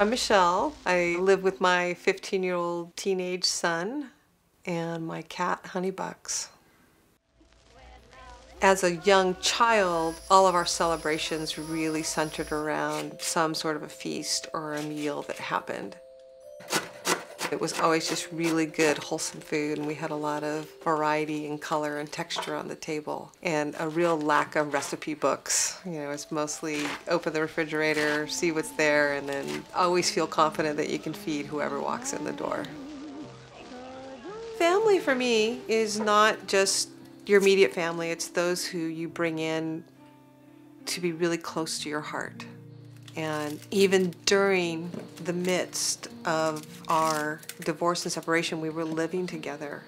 I'm Michelle. I live with my 15-year-old teenage son and my cat, Honeybucks. As a young child, all of our celebrations really centered around some sort of a feast or a meal that happened. It was always just really good, wholesome food, and we had a lot of variety and color and texture on the table, and a real lack of recipe books. You know, it's mostly open the refrigerator, see what's there, and then always feel confident that you can feed whoever walks in the door. Family for me is not just your immediate family, it's those who you bring in to be really close to your heart. And even during the midst of our divorce and separation, we were living together.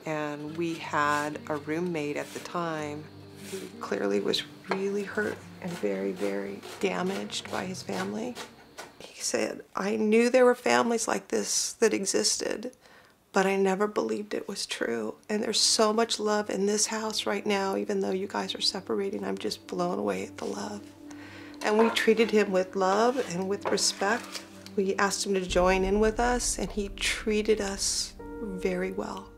And we had a roommate at the time who clearly was really hurt and very, very damaged by his family. He said, I knew there were families like this that existed, but I never believed it was true. And there's so much love in this house right now, even though you guys are separating. I'm just blown away at the love. And we treated him with love and with respect. We asked him to join in with us, and he treated us very well.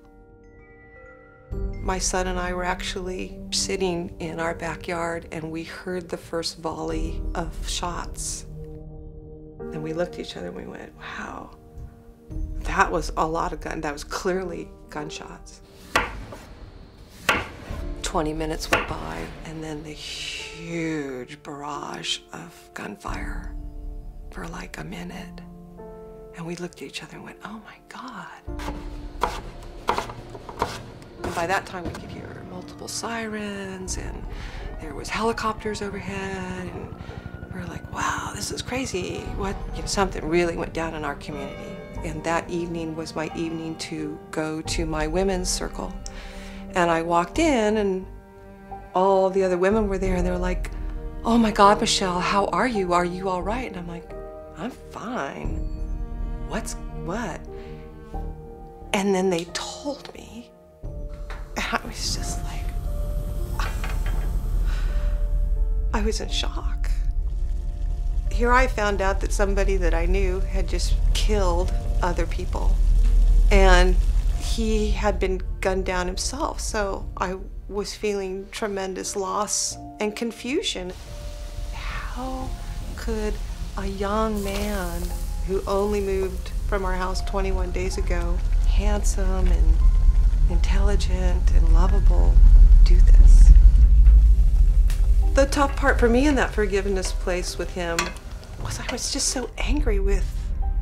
My son and I were actually sitting in our backyard, and we heard the first volley of shots. And we looked at each other and we went, wow, that was a lot of that was clearly gunshots. 20 minutes went by, and then the huge barrage of gunfire for like a minute. And we looked at each other and went, oh my God. And by that time we could hear multiple sirens, and there was helicopters overhead, and we were like, wow, this is crazy. What, you know, something really went down in our community. And that evening was my evening to go to my women's circle. And I walked in, and all the other women were there, and they were like, oh my God, Michelle, how are you? Are you all right? And I'm like, I'm fine. What? And then they told me, and I was just like, I was in shock. Here I found out that somebody that I knew had just killed other people, and he had been gunned down himself, so I was feeling tremendous loss and confusion. How could a young man who only moved from our house 21 days ago, handsome and intelligent and lovable, do this? The tough part for me in that forgiveness place with him was I was just so angry with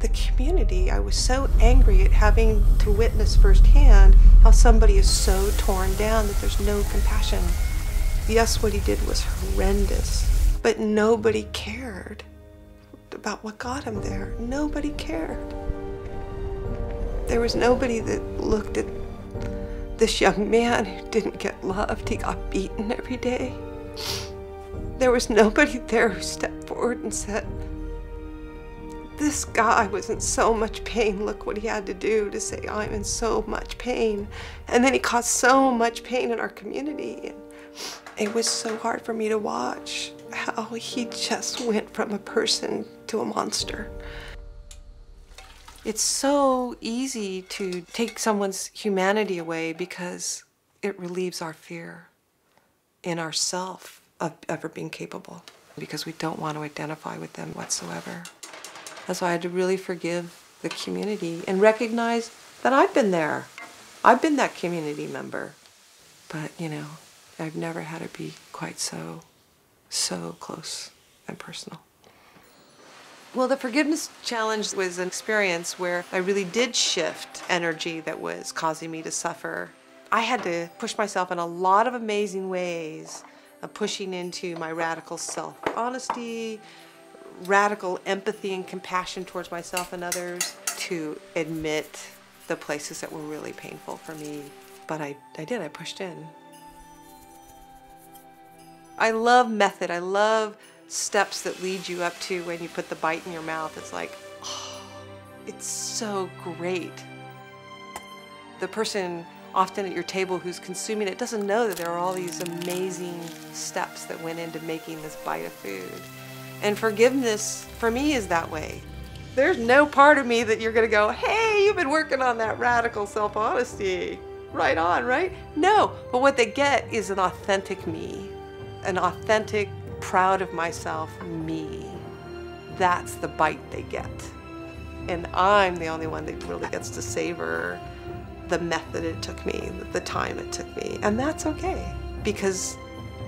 the community. I was so angry at having to witness firsthand how somebody is so torn down that there's no compassion. Yes, what he did was horrendous, but nobody cared about what got him there. Nobody cared. There was nobody that looked at this young man who didn't get loved. He got beaten every day. There was nobody there who stepped forward and said, this guy was in so much pain. Look what he had to do to say, I'm in so much pain. And then he caused so much pain in our community. And it was so hard for me to watch how he just went from a person to a monster. It's so easy to take someone's humanity away because it relieves our fear in ourself of ever being capable, because we don't want to identify with them whatsoever. And so I had to really forgive the community and recognize that I've been there. I've been that community member. But, you know, I've never had it be quite so close and personal. Well, the forgiveness challenge was an experience where I really did shift energy that was causing me to suffer. I had to push myself in a lot of amazing ways, pushing into my radical self-honesty, radical empathy and compassion towards myself and others, to admit the places that were really painful for me. But I pushed in. I love method. I love steps that lead you up to when you put the bite in your mouth. It's like, oh, it's so great. The person often at your table who's consuming it doesn't know that there are all these amazing steps that went into making this bite of food. And forgiveness, for me, is that way. There's no part of me that you're gonna go, hey, you've been working on that radical self-honesty. Right on, right? No, but what they get is an authentic me, an authentic, proud of myself me. That's the bite they get. And I'm the only one that really gets to savor the method it took me, the time it took me. And that's okay, because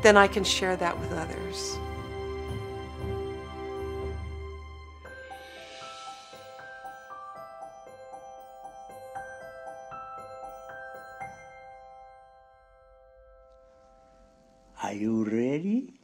then I can share that with others. Are you ready?